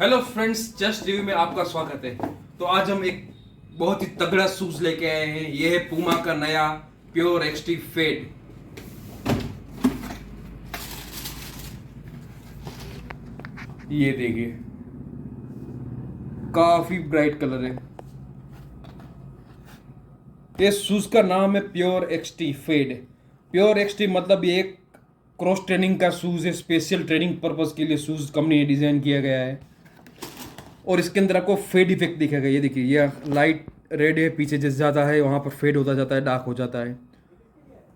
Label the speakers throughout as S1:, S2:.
S1: Hello friends, just review में आपका स्वागत है। तो आज हम एक बहुत ही तगड़ा शूज लेके आए हैं। ये है पूमा का नया प्योर एक्सटी फेड। ये देखिए, काफी ब्राइट कलर है। ये शूज का नाम है Pure XT Fade. Pure XT मतलब ये एक क्रॉस ट्रेनिंग का शूज है। स्पेशल ट्रेनिंग पर्पस के लिए शूज कंपनी ने डिजाइन किया गया है। और इसके अंदर आपको फेड इफेक्ट दिखेगा। ये देखिए, ये लाइट रेड है, पीछे जैसे जाता है वहाँ पर फेड होता जाता है, डार्क हो जाता है।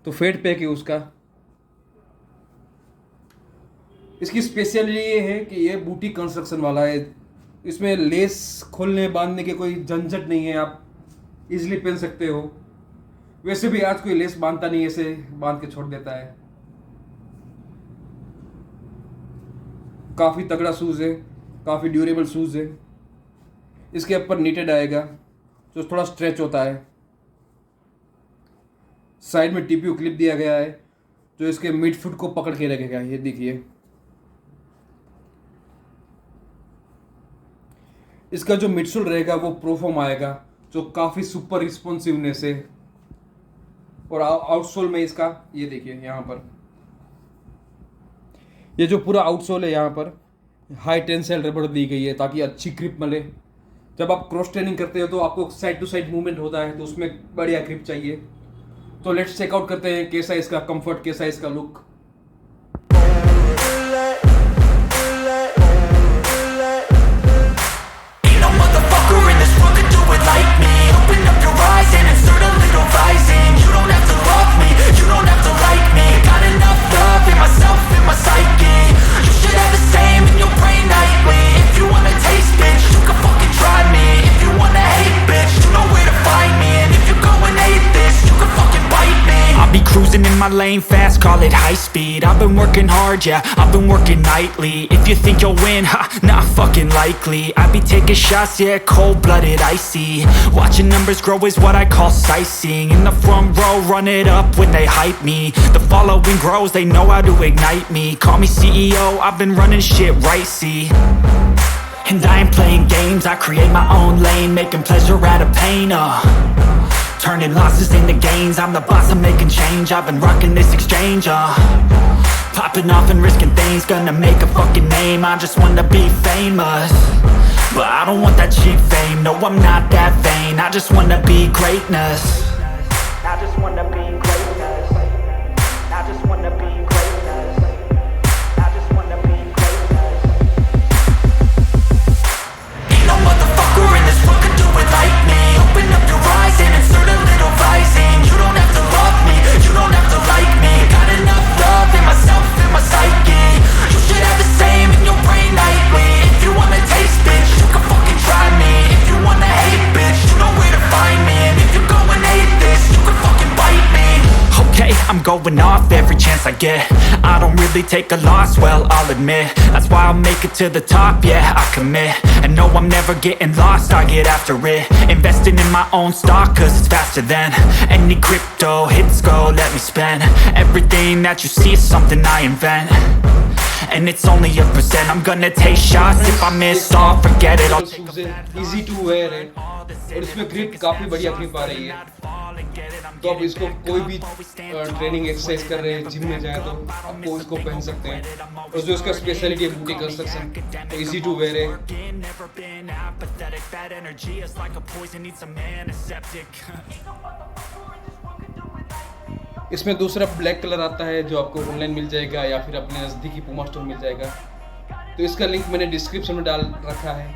S1: तो फेड पैक है उसका। इसकी स्पेशलिटी ये है कि ये बूटी कंस्ट्रक्शन वाला है। इसमें लेस खोलने बांधने के कोई झंझट नहीं है, आप इजीली पहन सकते हो। वैसे भी आज कोई लेस बांधता नहीं, ऐसे बांध के छोड़ देता है। काफ़ी तगड़ा शूज़ है, काफ़ी ड्यूरेबल शूज़ है। इसके ऊपर नीटेड आएगा जो थोड़ा स्ट्रेच होता है। साइड में टीपीयू क्लिप दिया गया है जो इसके मिड फुट को पकड़ के रखेगा। ये देखिए, इसका जो मिडसोल रहेगा वो प्रोफोम आएगा जो काफ़ी सुपर रिस्पॉन्सिवनेस है। और आउटसोल में इसका ये देखिए, यहाँ पर ये जो पूरा आउटसोल है यहाँ पर हाई टेंसाइल रबर दी गई है ताकि अच्छी ग्रिप मिले। जब आप क्रॉस ट्रेनिंग करते हो तो आपको साइड टू साइड मूवमेंट होता है, तो उसमें बढ़िया ग्रिप चाहिए। तो लेट्स चेकआउट करते हैं कैसा इसका कंफर्ट, कैसा इसका look.
S2: Cruising in my lane fast, call it high speed. I've been working hard, yeah, I've been working nightly. If you think you'll win, ha, not fucking likely. I be taking shots, yeah, cold-blooded, icy. Watching numbers grow is what I call sightseeing. In the front row, run it up when they hype me. The following grows, they know how to ignite me. Call me CEO, I've been running shit right, see. And I ain't playing games, I create my own lane. Making pleasure out of pain, turning losses into gains. I'm the boss, I'm making change. I've been rocking this exchange, popping off and risking things. Gonna make a fucking name, I just wanna be famous. But I don't want that cheap fame, no I'm not that vain. I just wanna be greatness. I just wanna be greatness. I just wanna be greatness. I just wanna be greatness. Ain't no motherfucker in this world can do it like me. Open up your eyes and insert a little rising. You don't have to love me, you don't have to like me. Got enough love in myself, in my psyche. You should have the same in your brain nightly. If you wanna taste, bitch, you can fucking try me. If you wanna hate, bitch, you know where to find me. And if you go and hate this, you can fucking bite me. Okay, I'm going off every chance I get. I don't really take a loss, well, I'll admit. That's why I'll make it to the top, yeah, I commit. And no, I'm never getting lost, I get after it. Investing in my own stock, cause it's faster than any crypto hits go, let me spend. Everything that you see is something I invent. And it's only a percent, I'm gonna take shots. If I miss all, forget it, I'll take a bad
S1: easy to wear है और इसमें grip काफ़ी बढ़िया grip आ रही है। तो आप इसको कोई भी ट्रेनिंग एक्सरसाइज कर रहे हैं, जिम में जाए तो आपको इसको पहन सकते हैं। और जो इसका स्पेशलिटी है बूटी कंस्ट्रक्शन, तो इजी टू वेयर है। इसमें दूसरा ब्लैक कलर आता है जो आपको ऑनलाइन मिल जाएगा या फिर अपने नज़दीकी पूमा स्टोर मिल जाएगा। तो इसका लिंक मैंने डिस्क्रिप्शन में डाल रखा है,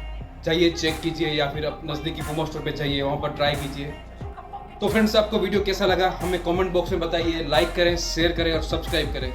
S1: चाहिए चेक कीजिए या फिर आप नज़दीकी पूमा स्टोर पे जाइए, वहाँ पर ट्राई कीजिए। तो फ्रेंड्स, आपको वीडियो कैसा लगा हमें कमेंट बॉक्स में बताइए। लाइक करें, शेयर करें और सब्सक्राइब करें।